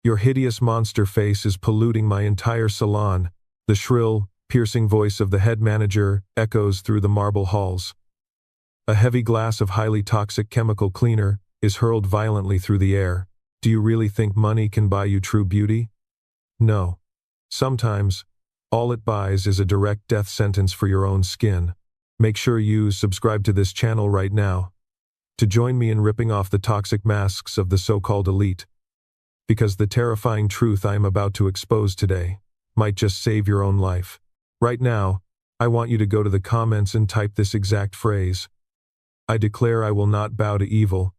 Your hideous monster face is polluting my entire salon. The shrill, piercing voice of the head manager echoes through the marble halls. A heavy glass of highly toxic chemical cleaner is hurled violently through the air. Do you really think money can buy you true beauty? No. Sometimes, all it buys is a direct death sentence for your own skin. Make sure you subscribe to this channel right now to join me in ripping off the toxic masks of the so-called elite. Because the terrifying truth I am about to expose today might just save your own life. Right now, I want you to go to the comments and type this exact phrase. I declare I will not bow to evil.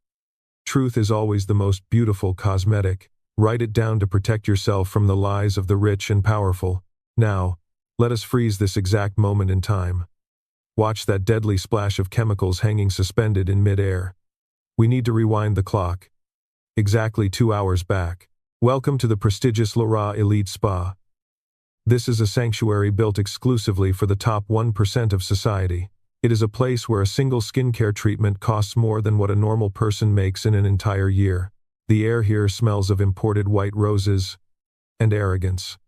Truth is always the most beautiful cosmetic. Write it down to protect yourself from the lies of the rich and powerful. Now, let us freeze this exact moment in time. Watch that deadly splash of chemicals hanging suspended in mid-air. We need to rewind the clock. Exactly 2 hours back. Welcome to the prestigious Laura Elite Spa. This is a sanctuary built exclusively for the top 1% of society. It is a place where a single skincare treatment costs more than what a normal person makes in an entire year. The air here smells of imported white roses and arrogance.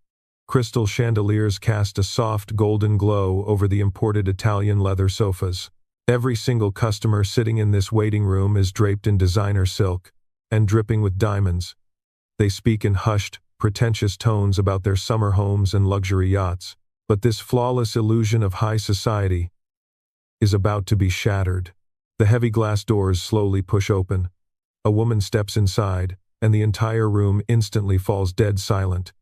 Crystal chandeliers cast a soft golden glow over the imported Italian leather sofas. Every single customer sitting in this waiting room is draped in designer silk and dripping with diamonds. They speak in hushed, pretentious tones about their summer homes and luxury yachts. But this flawless illusion of high society is about to be shattered. The heavy glass doors slowly push open. A woman steps inside, and the entire room instantly falls dead silent.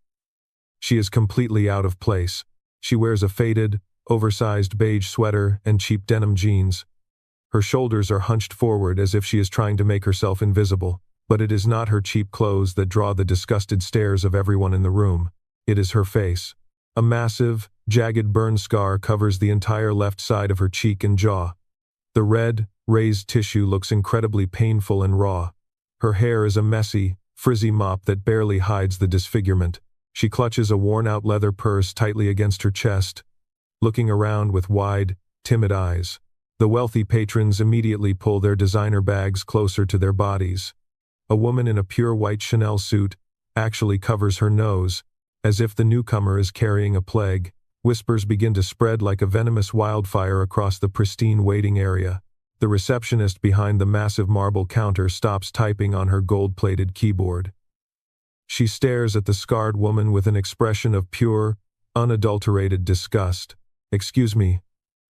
She is completely out of place. She wears a faded, oversized beige sweater and cheap denim jeans. Her shoulders are hunched forward as if she is trying to make herself invisible. But it is not her cheap clothes that draw the disgusted stares of everyone in the room. It is her face. A massive, jagged burn scar covers the entire left side of her cheek and jaw. The red, raised tissue looks incredibly painful and raw. Her hair is a messy, frizzy mop that barely hides the disfigurement. She clutches a worn-out leather purse tightly against her chest, looking around with wide, timid eyes. The wealthy patrons immediately pull their designer bags closer to their bodies. A woman in a pure white Chanel suit actually covers her nose, as if the newcomer is carrying a plague. Whispers begin to spread like a venomous wildfire across the pristine waiting area. The receptionist behind the massive marble counter stops typing on her gold-plated keyboard. She stares at the scarred woman with an expression of pure, unadulterated disgust. "Excuse me,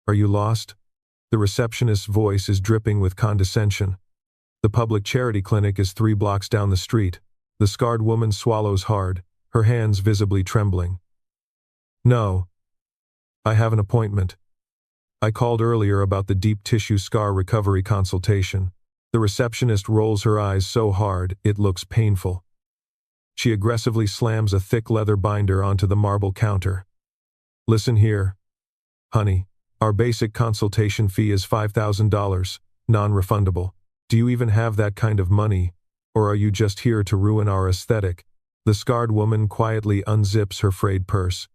are you lost?" The receptionist's voice is dripping with condescension. The public charity clinic is 3 blocks down the street. The scarred woman swallows hard, her hands visibly trembling. "No. I have an appointment. I called earlier about the deep tissue scar recovery consultation." The receptionist rolls her eyes so hard, it looks painful. She aggressively slams a thick leather binder onto the marble counter. "Listen here, honey. Our basic consultation fee is $5,000, non-refundable. Do you even have that kind of money, or are you just here to ruin our aesthetic?" The scarred woman quietly unzips her frayed purse.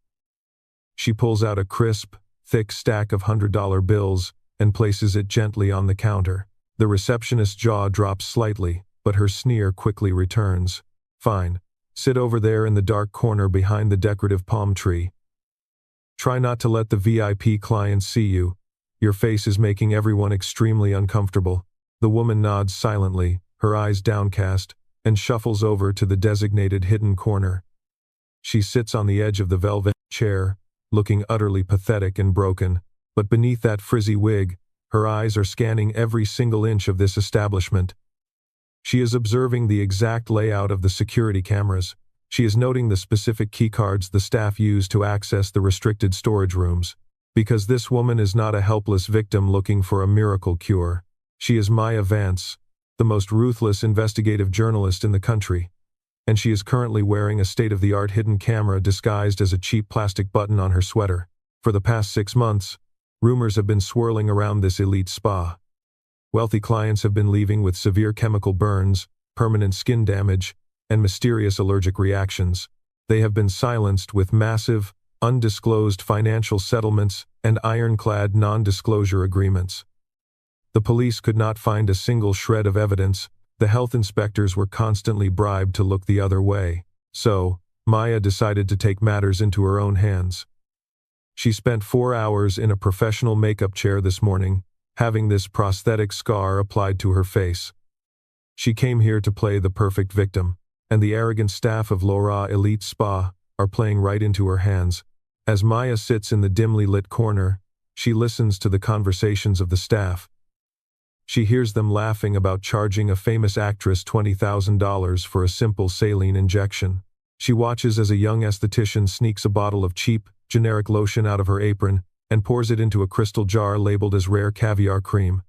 She pulls out a crisp, thick stack of $100 bills and places it gently on the counter. The receptionist's jaw drops slightly, but her sneer quickly returns. "Fine. Sit over there in the dark corner behind the decorative palm tree. Try not to let the VIP clients see you. Your face is making everyone extremely uncomfortable." The woman nods silently, her eyes downcast, and shuffles over to the designated hidden corner. She sits on the edge of the velvet chair, looking utterly pathetic and broken, but beneath that frizzy wig, her eyes are scanning every single inch of this establishment. She is observing the exact layout of the security cameras. She is noting the specific keycards the staff use to access the restricted storage rooms. Because this woman is not a helpless victim looking for a miracle cure. She is Maya Vance, the most ruthless investigative journalist in the country. And she is currently wearing a state-of-the-art hidden camera disguised as a cheap plastic button on her sweater. For the past 6 months, rumors have been swirling around this elite spa. Wealthy clients have been leaving with severe chemical burns, permanent skin damage, and mysterious allergic reactions. They have been silenced with massive, undisclosed financial settlements and ironclad non-disclosure agreements. The police could not find a single shred of evidence. The health inspectors were constantly bribed to look the other way. So, Maya decided to take matters into her own hands. She spent 4 hours in a professional makeup chair this morning, having this prosthetic scar applied to her face. She came here to play the perfect victim, and the arrogant staff of Laura Elite Spa are playing right into her hands. As Maya sits in the dimly lit corner, she listens to the conversations of the staff. She hears them laughing about charging a famous actress $20,000 for a simple saline injection. She watches as a young esthetician sneaks a bottle of cheap, generic lotion out of her apron and pours it into a crystal jar labeled as rare caviar cream.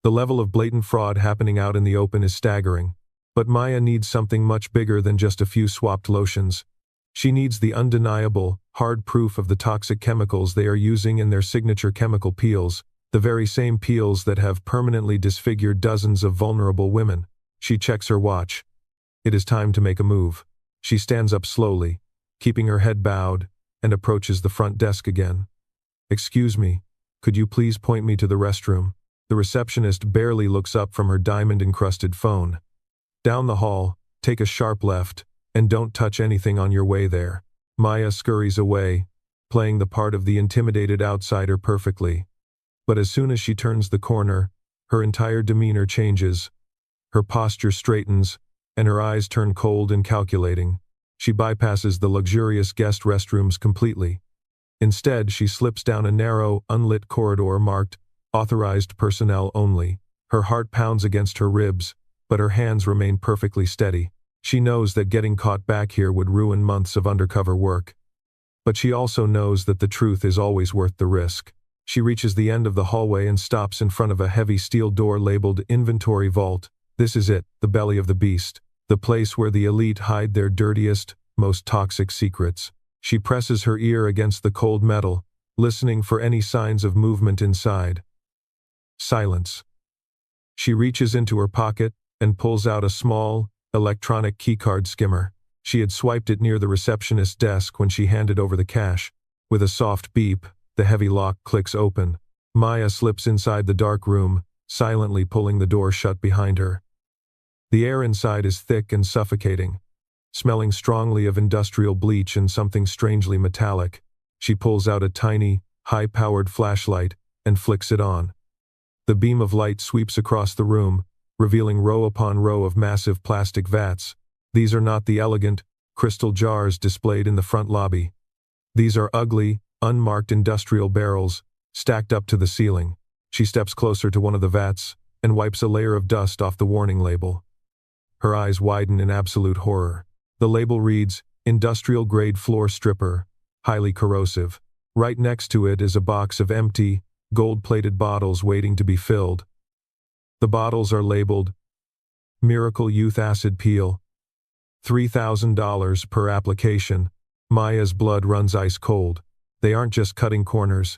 The level of blatant fraud happening out in the open is staggering. But Maya needs something much bigger than just a few swapped lotions. She needs the undeniable, hard proof of the toxic chemicals they are using in their signature chemical peels, the very same peels that have permanently disfigured dozens of vulnerable women. She checks her watch. It is time to make a move. She stands up slowly, keeping her head bowed, and approaches the front desk again. "Excuse me, could you please point me to the restroom?" The receptionist barely looks up from her diamond-encrusted phone. "Down the hall, take a sharp left, and don't touch anything on your way there." Maya scurries away, playing the part of the intimidated outsider perfectly. But as soon as she turns the corner, her entire demeanor changes. Her posture straightens, and her eyes turn cold and calculating. She bypasses the luxurious guest restrooms completely. Instead, she slips down a narrow, unlit corridor marked, "Authorized personnel only." Her heart pounds against her ribs, but her hands remain perfectly steady. She knows that getting caught back here would ruin months of undercover work. But she also knows that the truth is always worth the risk. She reaches the end of the hallway and stops in front of a heavy steel door labeled Inventory Vault. This is it, the belly of the beast. The place where the elite hide their dirtiest, most toxic secrets. She presses her ear against the cold metal, listening for any signs of movement inside. Silence. She reaches into her pocket and pulls out a small, electronic keycard skimmer. She had swiped it near the receptionist's desk when she handed over the cash. With a soft beep, the heavy lock clicks open. Maya slips inside the dark room, silently pulling the door shut behind her. The air inside is thick and suffocating, smelling strongly of industrial bleach and something strangely metallic. She pulls out a tiny, high-powered flashlight and flicks it on. The beam of light sweeps across the room, revealing row upon row of massive plastic vats. These are not the elegant, crystal jars displayed in the front lobby. These are ugly, unmarked industrial barrels, stacked up to the ceiling. She steps closer to one of the vats and wipes a layer of dust off the warning label. Her eyes widen in absolute horror. The label reads, "Industrial-grade floor stripper, highly corrosive." Right next to it is a box of empty, gold-plated bottles waiting to be filled. The bottles are labeled, "Miracle Youth Acid Peel, $3,000 per application." Maya's blood runs ice cold. They aren't just cutting corners.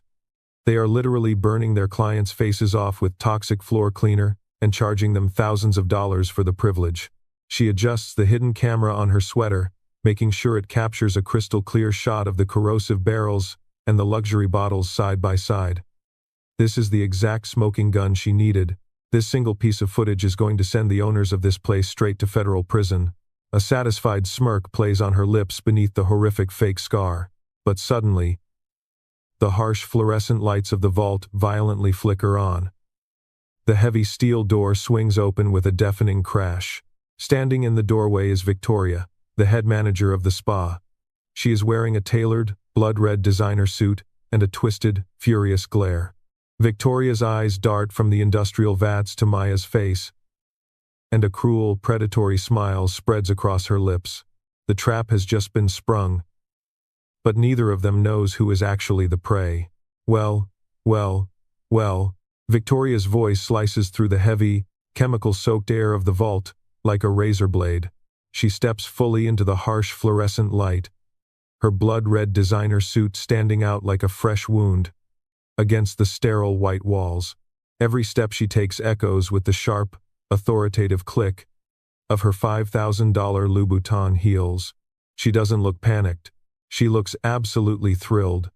They are literally burning their clients' faces off with toxic floor cleaner and charging them thousands of dollars for the privilege. She adjusts the hidden camera on her sweater, making sure it captures a crystal-clear shot of the corrosive barrels and the luxury bottles side by side. This is the exact smoking gun she needed. This single piece of footage is going to send the owners of this place straight to federal prison. A satisfied smirk plays on her lips beneath the horrific fake scar. But suddenly, the harsh fluorescent lights of the vault violently flicker on. The heavy steel door swings open with a deafening crash. Standing in the doorway is Victoria, the head manager of the spa. She is wearing a tailored, blood-red designer suit and a twisted, furious glare. Victoria's eyes dart from the industrial vats to Maya's face, and a cruel, predatory smile spreads across her lips. The trap has just been sprung. But neither of them knows who is actually the prey. Well, Victoria's voice slices through the heavy, chemical-soaked air of the vault, like a razor blade. She steps fully into the harsh fluorescent light, her blood-red designer suit standing out like a fresh wound against the sterile white walls. Every step she takes echoes with the sharp, authoritative click of her $5,000 Louboutin heels. She doesn't look panicked. She looks absolutely thrilled,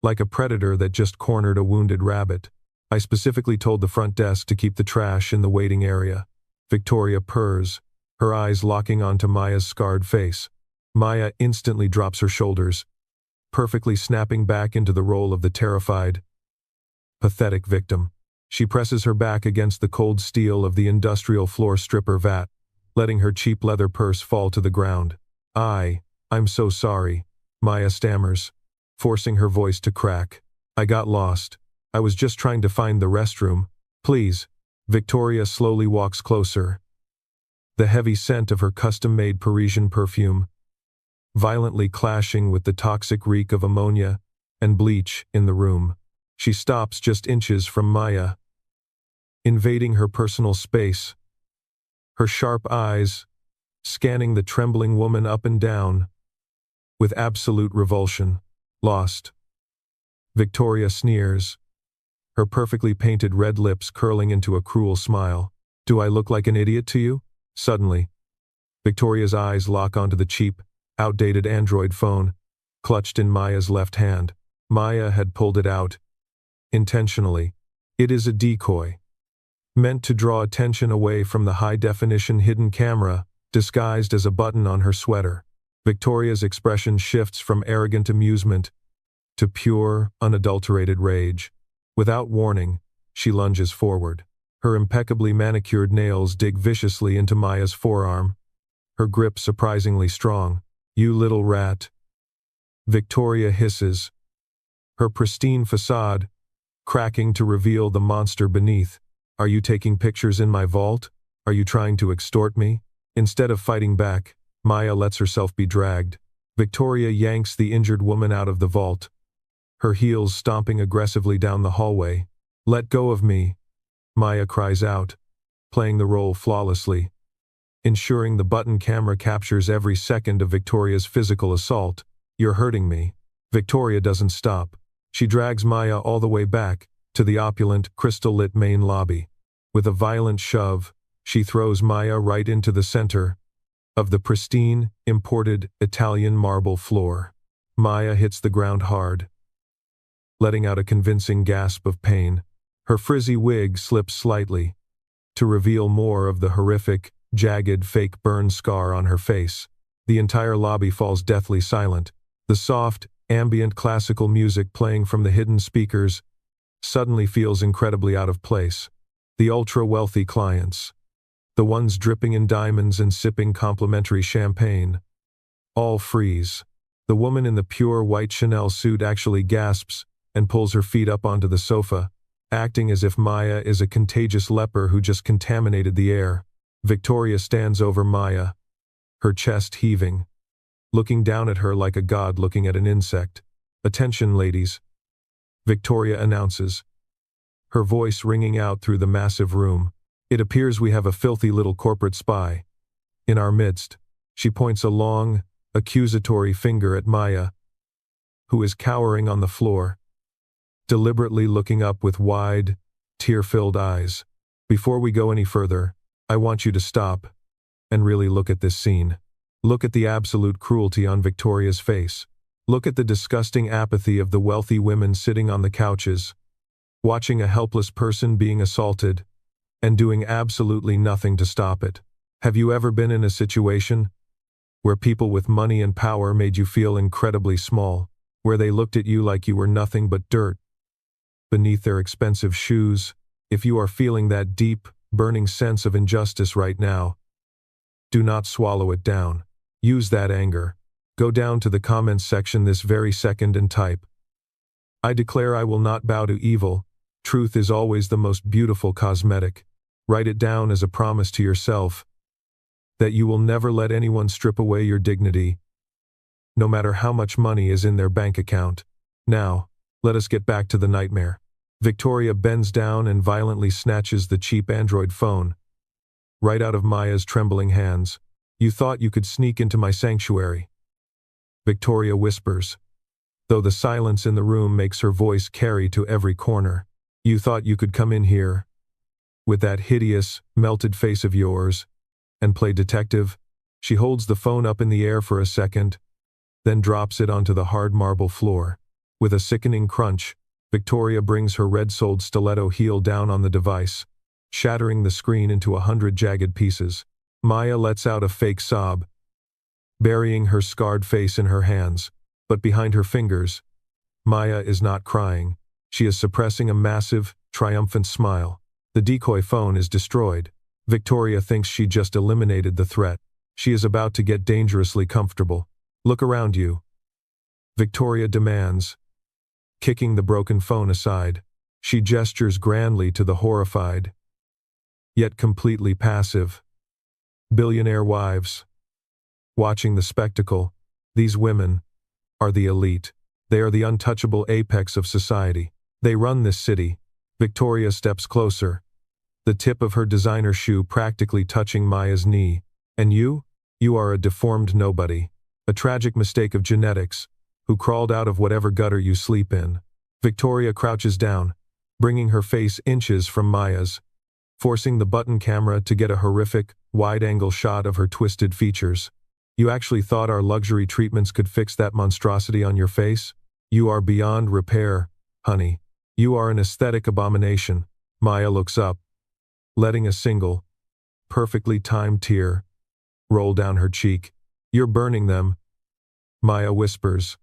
like a predator that just cornered a wounded rabbit. "I specifically told the front desk to keep the trash in the waiting area." Victoria purrs, her eyes locking onto Maya's scarred face. Maya instantly drops her shoulders, perfectly snapping back into the role of the terrified, pathetic victim. She presses her back against the cold steel of the industrial floor stripper vat, letting her cheap leather purse fall to the ground. I'm so sorry, Maya stammers, forcing her voice to crack. I got lost. I was just trying to find the restroom. Please. Victoria slowly walks closer, the heavy scent of her custom-made Parisian perfume violently clashing with the toxic reek of ammonia and bleach in the room. She stops just inches from Maya, invading her personal space, her sharp eyes scanning the trembling woman up and down with absolute revulsion. Lost. Victoria sneers, her perfectly painted red lips curling into a cruel smile. Do I look like an idiot to you? Suddenly, Victoria's eyes lock onto the cheap, outdated Android phone, clutched in Maya's left hand. Maya had pulled it out, intentionally. It is a decoy, meant to draw attention away from the high-definition hidden camera, disguised as a button on her sweater. Victoria's expression shifts from arrogant amusement to pure, unadulterated rage. Without warning, she lunges forward. Her impeccably manicured nails dig viciously into Maya's forearm, her grip surprisingly strong. You little rat. Victoria hisses, her pristine facade cracking to reveal the monster beneath. Are you taking pictures in my vault? Are you trying to extort me? Instead of fighting back, Maya lets herself be dragged. Victoria yanks the injured woman out of the vault, her heels stomping aggressively down the hallway. Let go of me, Maya cries out, playing the role flawlessly, ensuring the button camera captures every second of Victoria's physical assault. You're hurting me. Victoria doesn't stop. She drags Maya all the way back to the opulent, crystal-lit main lobby. With a violent shove, she throws Maya right into the center of the pristine, imported Italian marble floor. Maya hits the ground hard, letting out a convincing gasp of pain. Her frizzy wig slips slightly to reveal more of the horrific, jagged fake burn scar on her face. The entire lobby falls deathly silent. The soft, ambient classical music playing from the hidden speakers suddenly feels incredibly out of place. The ultra-wealthy clients, the ones dripping in diamonds and sipping complimentary champagne, all freeze. The woman in the pure white Chanel suit actually gasps and pulls her feet up onto the sofa, acting as if Maya is a contagious leper who just contaminated the air. Victoria stands over Maya, her chest heaving, looking down at her like a god looking at an insect. Attention, ladies, Victoria announces, her voice ringing out through the massive room. It appears we have a filthy little corporate spy in our midst. She points a long, accusatory finger at Maya, who is cowering on the floor, deliberately looking up with wide, tear-filled eyes. Before we go any further, I want you to stop and really look at this scene. Look at the absolute cruelty on Victoria's face. Look at the disgusting apathy of the wealthy women sitting on the couches, watching a helpless person being assaulted, and doing absolutely nothing to stop it. Have you ever been in a situation where people with money and power made you feel incredibly small, where they looked at you like you were nothing but dirt beneath their expensive shoes? If you are feeling that deep, burning sense of injustice right now, do not swallow it down. Use that anger. Go down to the comments section this very second and type, I declare I will not bow to evil. Truth is always the most beautiful cosmetic. Write it down as a promise to yourself that you will never let anyone strip away your dignity, no matter how much money is in their bank account. Now, let us get back to the nightmare. Victoria bends down and violently snatches the cheap Android phone right out of Maya's trembling hands. You thought you could sneak into my sanctuary, Victoria whispers, though the silence in the room makes her voice carry to every corner. You thought you could come in here, with that hideous, melted face of yours, and play detective? She holds the phone up in the air for a second, then drops it onto the hard marble floor. With a sickening crunch, Victoria brings her red-soled stiletto heel down on the device, shattering the screen into 100 jagged pieces. Maya lets out a fake sob, burying her scarred face in her hands. But behind her fingers, Maya is not crying. She is suppressing a massive, triumphant smile. The decoy phone is destroyed. Victoria thinks she just eliminated the threat. She is about to get dangerously comfortable. Look around you, Victoria demands. Kicking the broken phone aside, she gestures grandly to the horrified, yet completely passive, billionaire wives. Watching the spectacle, these women are the elite. They are the untouchable apex of society. They run this city. Victoria steps closer, the tip of her designer shoe practically touching Maya's knee. And you? You are a deformed nobody. A tragic mistake of genetics, who crawled out of whatever gutter you sleep in. Victoria crouches down, bringing her face inches from Maya's, forcing the button camera to get a horrific, wide-angle shot of her twisted features. You actually thought our luxury treatments could fix that monstrosity on your face? You are beyond repair, honey. You are an aesthetic abomination. Maya looks up, letting a single, perfectly timed tear roll down her cheek. You're burning them, Maya whispers,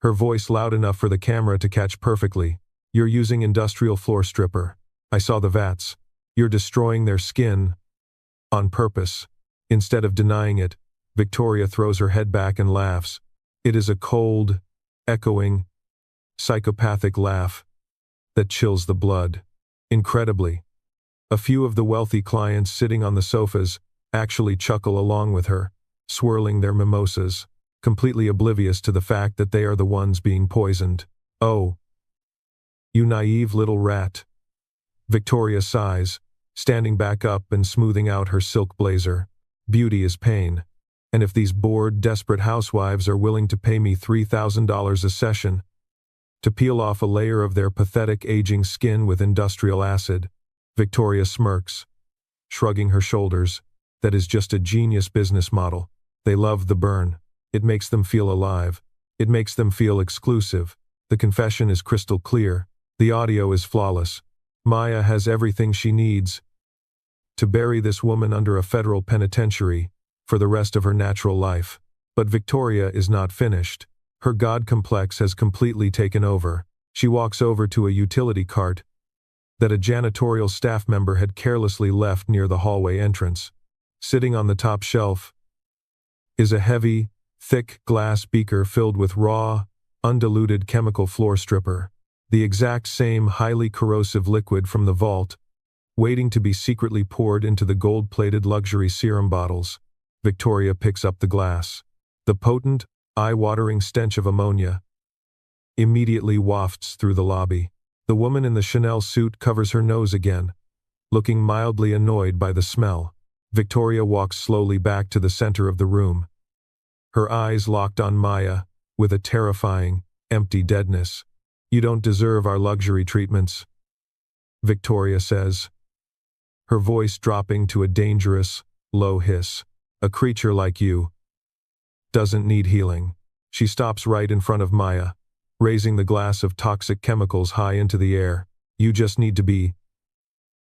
her voice loud enough for the camera to catch perfectly. You're using industrial floor stripper. I saw the vats. You're destroying their skin on purpose. Instead of denying it, Victoria throws her head back and laughs. It is a cold, echoing, psychopathic laugh that chills the blood. Incredibly, a few of the wealthy clients sitting on the sofas actually chuckle along with her, swirling their mimosas, completely oblivious to the fact that they are the ones being poisoned. Oh, you naive little rat. Victoria sighs, standing back up and smoothing out her silk blazer. Beauty is pain. And if these bored, desperate housewives are willing to pay me $3,000 a session to peel off a layer of their pathetic aging skin with industrial acid, Victoria smirks, shrugging her shoulders. That is just a genius business model. They love the burn. It makes them feel alive. It makes them feel exclusive. The confession is crystal clear. The audio is flawless. Maya has everything she needs to bury this woman under a federal penitentiary for the rest of her natural life. But Victoria is not finished. Her god complex has completely taken over. She walks over to a utility cart that a janitorial staff member had carelessly left near the hallway entrance. Sitting on the top shelf is a heavy, thick glass beaker filled with raw, undiluted chemical floor stripper, the exact same highly corrosive liquid from the vault, waiting to be secretly poured into the gold-plated luxury serum bottles. Victoria picks up the glass. The potent, eye-watering stench of ammonia immediately wafts through the lobby. The woman in the Chanel suit covers her nose again, looking mildly annoyed by the smell. Victoria walks slowly back to the center of the room, her eyes locked on Maya with a terrifying, empty deadness. You don't deserve our luxury treatments, Victoria says, her voice dropping to a dangerous, low hiss. A creature like you doesn't need healing. She stops right in front of Maya, raising the glass of toxic chemicals high into the air. You just need to be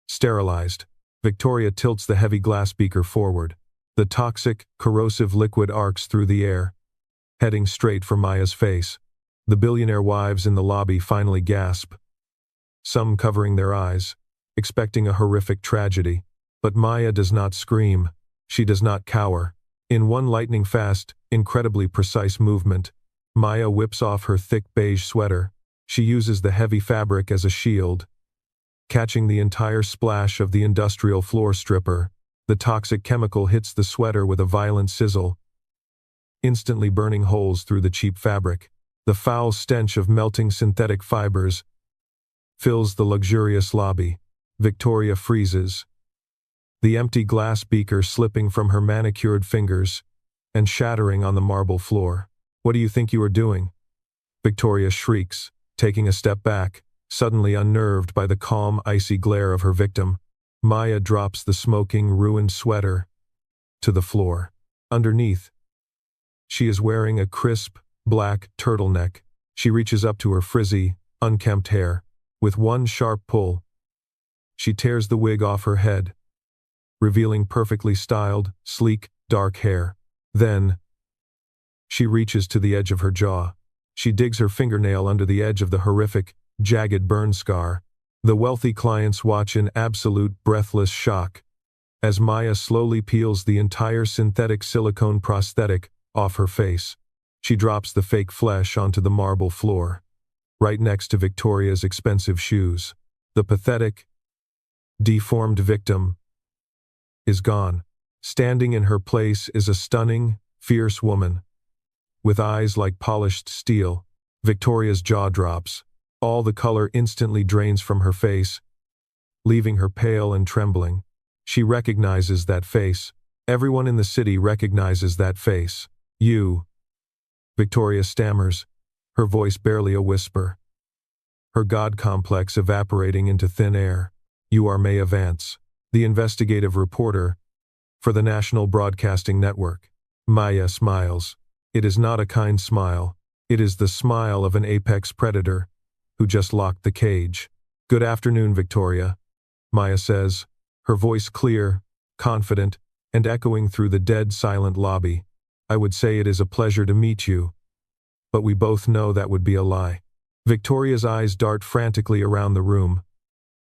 sterilized. Victoria tilts the heavy glass beaker forward. The toxic, corrosive liquid arcs through the air, heading straight for Maya's face. The billionaire wives in the lobby finally gasp, some covering their eyes, expecting a horrific tragedy. But Maya does not scream. She does not cower. In one lightning-fast, incredibly precise movement, Maya whips off her thick beige sweater. She uses the heavy fabric as a shield, catching the entire splash of the industrial floor stripper. The toxic chemical hits the sweater with a violent sizzle, instantly burning holes through the cheap fabric. The foul stench of melting synthetic fibers fills the luxurious lobby. Victoria freezes, the empty glass beaker slipping from her manicured fingers and shattering on the marble floor. What do you think you are doing? Victoria shrieks, taking a step back, suddenly unnerved by the calm, icy glare of her victim. Maya drops the smoking, ruined sweater to the floor. Underneath, she is wearing a crisp, black turtleneck. She reaches up to her frizzy, unkempt hair. With one sharp pull, she tears the wig off her head, revealing perfectly styled, sleek, dark hair. Then, She reaches to the edge of her jaw. She digs her fingernail under the edge of the horrific, jagged burn scar. The wealthy clients watch in absolute breathless shock as Maya slowly peels the entire synthetic silicone prosthetic off her face. She drops the fake flesh onto the marble floor, right next to Victoria's expensive shoes. The pathetic, deformed victim is gone. Standing in her place is a stunning, fierce woman. With eyes like polished steel, Victoria's jaw drops. All the color instantly drains from her face, leaving her pale and trembling. She recognizes that face. Everyone in the city recognizes that face. You. Victoria stammers, her voice barely a whisper. Her god complex evaporating into thin air. You are Maya Vance, the investigative reporter for the National Broadcasting Network. Maya smiles. It is not a kind smile. It is the smile of an apex predator who just locked the cage. Good afternoon, Victoria, Maya says, her voice clear, confident, and echoing through the dead silent lobby. I would say it is a pleasure to meet you, but we both know that would be a lie. Victoria's eyes dart frantically around the room,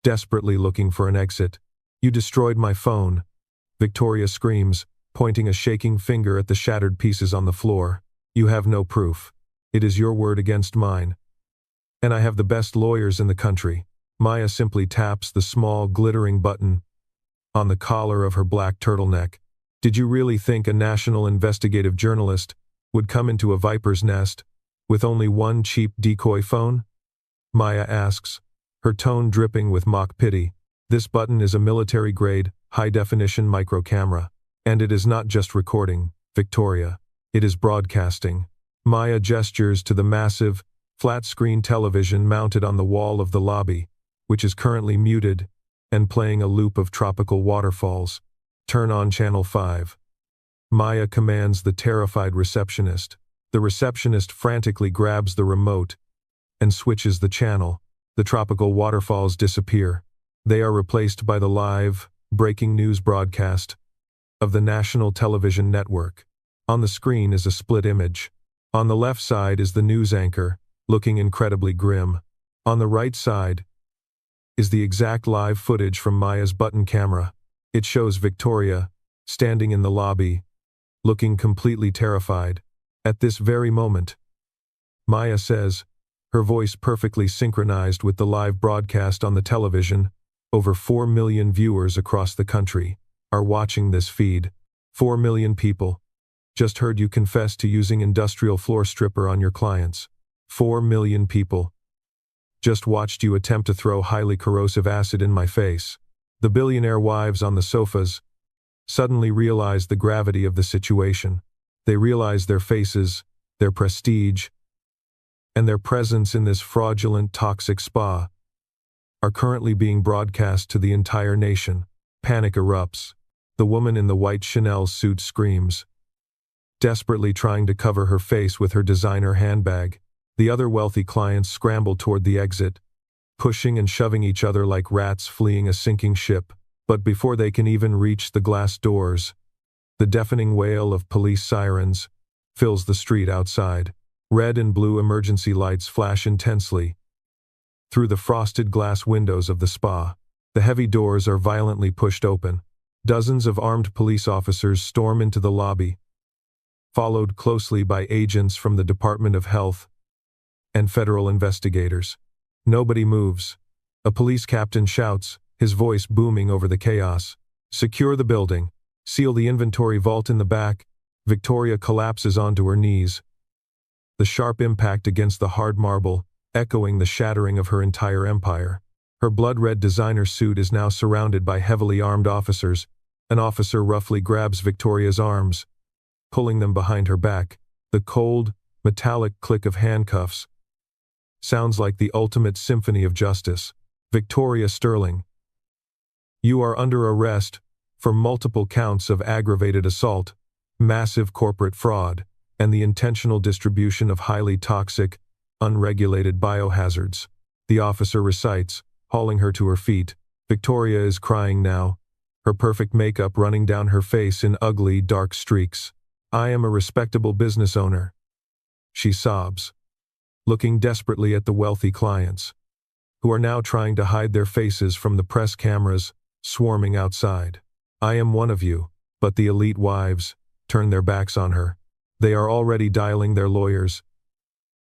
desperately looking for an exit. You destroyed my phone, Victoria screams, pointing a shaking finger at the shattered pieces on the floor. You have no proof. It is your word against mine. And I have the best lawyers in the country. Maya simply taps the small, glittering button on the collar of her black turtleneck. Did you really think a national investigative journalist would come into a viper's nest with only one cheap decoy phone? Maya asks, her tone dripping with mock pity. This button is a military-grade, high-definition micro-camera. And it is not just recording, Victoria. It is broadcasting. Maya gestures to the massive, flat-screen television mounted on the wall of the lobby, which is currently muted and playing a loop of tropical waterfalls. Turn on Channel 5. Maya commands the terrified receptionist. The receptionist frantically grabs the remote and switches the channel. The tropical waterfalls disappear. They are replaced by the live, breaking news broadcast of the National Television Network. On the screen is a split image. On the left side is the news anchor, looking incredibly grim. On the right side is the exact live footage from Maya's button camera. It shows Victoria, standing in the lobby, looking completely terrified. At this very moment, Maya says, her voice perfectly synchronized with the live broadcast on the television. Over 4 million viewers across the country are watching this feed. 4 million people just heard you confess to using industrial floor stripper on your clients. 4 million people just watched you attempt to throw highly corrosive acid in my face. The billionaire wives on the sofas suddenly realized the gravity of the situation. They realized their faces, their prestige, and their presence in this fraudulent, toxic spa are currently being broadcast to the entire nation. Panic erupts. The woman in the white Chanel suit screams, desperately trying to cover her face with her designer handbag. The other wealthy clients scramble toward the exit, pushing and shoving each other like rats fleeing a sinking ship. But before they can even reach the glass doors, the deafening wail of police sirens fills the street outside. Red and blue emergency lights flash intensely through the frosted glass windows of the spa. The heavy doors are violently pushed open. Dozens of armed police officers storm into the lobby, followed closely by agents from the Department of Health and federal investigators. Nobody moves. A police captain shouts, his voice booming over the chaos. Secure the building. Seal the inventory vault in the back. Victoria collapses onto her knees, the sharp impact against the hard marble echoing the shattering of her entire empire. Her blood-red designer suit is now surrounded by heavily armed officers. An officer roughly grabs Victoria's arms, pulling them behind her back. The cold, metallic click of handcuffs sounds like the ultimate symphony of justice. Victoria Sterling, you are under arrest for multiple counts of aggravated assault, massive corporate fraud, and the intentional distribution of highly toxic, unregulated biohazards. The officer recites, hauling her to her feet. Victoria is crying now, her perfect makeup running down her face in ugly, dark streaks. I am a respectable business owner. She sobs, looking desperately at the wealthy clients, who are now trying to hide their faces from the press cameras swarming outside. I am one of you, but the elite wives turn their backs on her. They are already dialing their lawyers,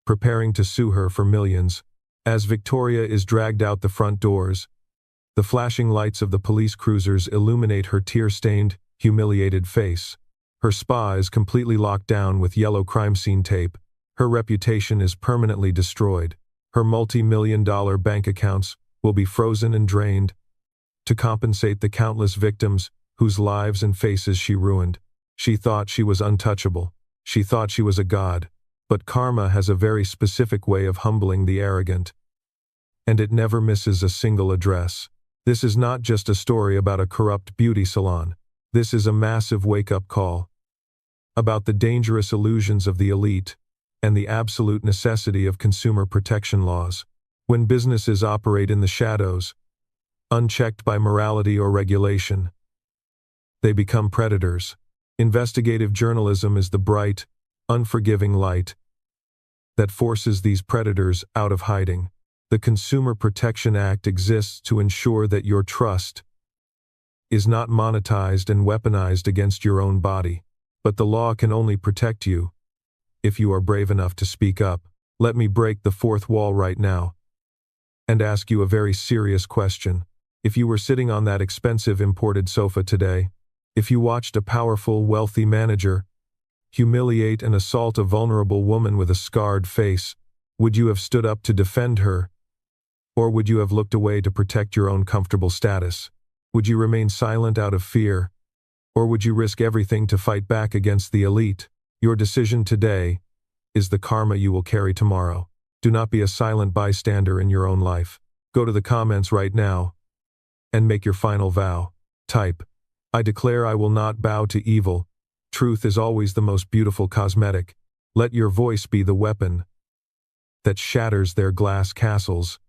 preparing to sue her for millions. As Victoria is dragged out the front doors, the flashing lights of the police cruisers illuminate her tear-stained, humiliated face. Her spa is completely locked down with yellow crime scene tape. Her reputation is permanently destroyed. Her multi-million-dollar bank accounts will be frozen and drained to compensate the countless victims whose lives and faces she ruined. She thought she was untouchable. She thought she was a god. But karma has a very specific way of humbling the arrogant, and it never misses a single address. This is not just a story about a corrupt beauty salon. This is a massive wake-up call about the dangerous illusions of the elite and the absolute necessity of consumer protection laws. When businesses operate in the shadows, unchecked by morality or regulation, they become predators. Investigative journalism is the bright, unforgiving light that forces these predators out of hiding. The Consumer Protection Act exists to ensure that your trust is not monetized and weaponized against your own body. But the law can only protect you if you are brave enough to speak up. Let me break the fourth wall right now and ask you a very serious question. If you were sitting on that expensive imported sofa today, if you watched a powerful, wealthy manager humiliate and assault a vulnerable woman with a scarred face, would you have stood up to defend her? Or would you have looked away to protect your own comfortable status? Would you remain silent out of fear? Or would you risk everything to fight back against the elite? Your decision today is the karma you will carry tomorrow. Do not be a silent bystander in your own life. Go to the comments right now and make your final vow. Type, I declare I will not bow to evil. Truth is always the most beautiful cosmetic. Let your voice be the weapon that shatters their glass castles.